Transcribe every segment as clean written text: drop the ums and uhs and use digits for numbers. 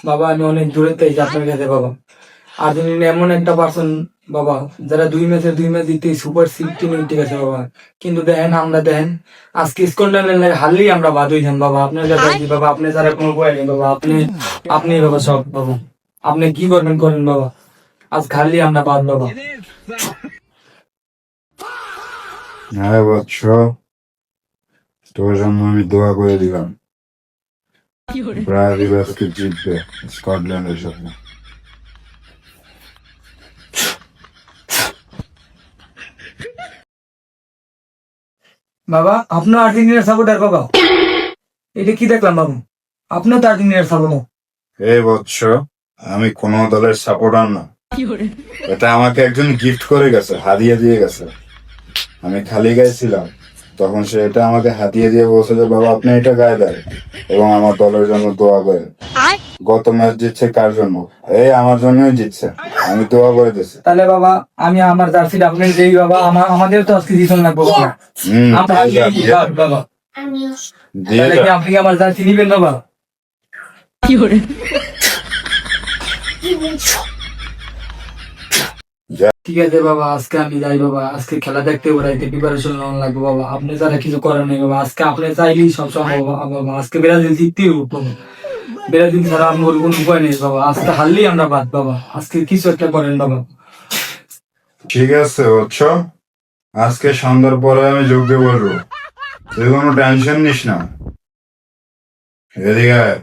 বাবা আমি অনেক দূরে তাই আপনার কাছে বাবা। আর্জেন্টিনা এমন একটা পার্সন বাবা, যারা 2 ম্যাচে 2 ম্যাচ দিতে সুপার সিক্সটিন ঠিক আছে বাবা, কিন্তু দেখেন আমরা দেখেন আজকে স্কটল্যান্ডের হারলেই আমরা বাদ হইতাম বাবা। আপনার কাছে আছি বাবা, আপনি যারা কোনো বয় নেই বাবা, আপনি বাবা সব বাবা, আপনি কি করবেন করেন বাবা, আজ খালি আমরা বাদ বাবা। হ্যাঁ বৎস, তোর জন্য আমি দোয়া করে দিলাম, ব্রাজিল আজকে জিতবে স্কটল্যান্ডের সাথে। বাবা আপনার আর্জেন্টিনার সাপোর্টার বাবা, এটা কি দেখলাম বাবু, আপনার তো আর্জেন্টিনার সাপোর্টার। এই বৎস, আমি কোন দলের সাপোর্টার না, এটা আমাকে একজন গিফট করে গেছে, হাদিয়া দিয়ে গেছে। আমি খালি গাইছিলাম, তখন সে এটা আমাকে হাতিয়ে দিয়ে বলছে যে বাবা আপনি এটা গায়ে দেয় এবং আমার দলের জন্য দোয়া করেন। গত ম্যাচ জিতছে কার জন্য? এই আমার জন্যই জিতছে, আমি দোয়া করে দিচ্ছি। তাহলে বাবা আমি আমার জার্সিটা আপনার যেই বাবা, আমাদের তো আজকে জিতন লাগবো বাবা। বাবা তাহলে কি আপনি আমার জার্সি নিবেন বাবা? ঠিক আছে বাবা, আজকে আমি যাই বাবা, আজকে খেলা দেখতে ওরাইতে প্রিপারেশন নেওয়া লাগবে বাবা। আপনি যারা কিছু করেন নাই বাবা, আজকে আপনি চাইলেই সব সম্ভব বাবা। আজকে ব্রাজিল জিততেই উঠবো, ব্রাজিল ছাড়া আমার কোনো উপায় নেই বাবা। আজকে হারলেই আমরা বাদ বাবা, আজকে কিছু একটা করেন বাবা। ঠিক আছে বৎস, আজকে সন্ধ্যার পরে আমি যোগ দিয়ে বলবো, তুই কোনো টেনশন নিস না। এদিকে আয়।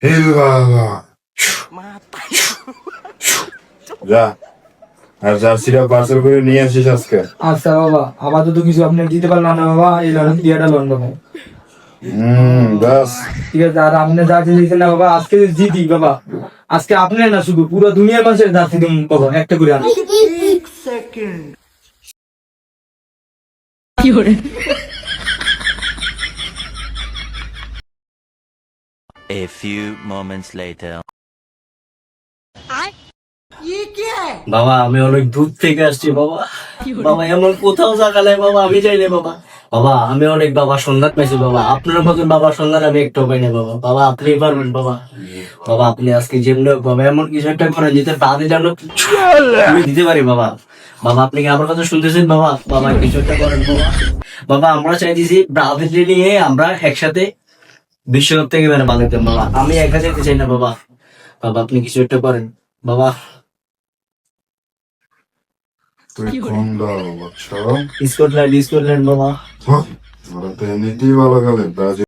এই বাবা, যা আর জার্সিটা পার্সেল করে নিয়ে আসিস আজকে। আচ্ছা বাবা, আপাতত কিছু আপনি দিতে পারলাম না বাবা, এই লড়াই বিয়েটা লোন বাবা। বাস ঠিক আছে, আর আপনি জার্সি দিচ্ছেন না বাবা, আজকে জিতি বাবা, আজকে আপনি না শুধু পুরো দুনিয়ার মানুষের জার্সি দিন বাবা, একটা করে আনি। A few moments later. বাবা আমি অনেক দূর থেকে আসছি বাবা। বাবা এমন কোথাও জায়গা নাই বাবা, আমি যাই না বাবা। বাবা আমি অনেক বাবা সন্ধান পাইছি বাবা, আপনার মতন বাবা সন্ধান আমি একটু পাই না বাবা। বাবা আপনি পারবেন বাবা। বাবা আপনি আজকে যেমন হোক বাবা এমন কিছু একটা করেন যেতে বাদে জানো আমি দিতে পারি বাবা। বাবা আপনি কি আমার কথা শুনতেছেন বাবা? বাবা কিছু একটা করেন বাবা। বাবা আমরা চাইতেছি ব্রাজিল নিয়ে আমরা একসাথে বিশ্বকাপ থেকে বেড়ে বানাইতাম বাবা, আমি একা যেতে চাই না বাবা। বাবা আপনি কিছু একটা করেন বাবা। তুই কোন দল বৎস? স্কটল্যান্ড বাবা। ওরা তো এমনিতেই ভালো খেলে, ব্রাজিল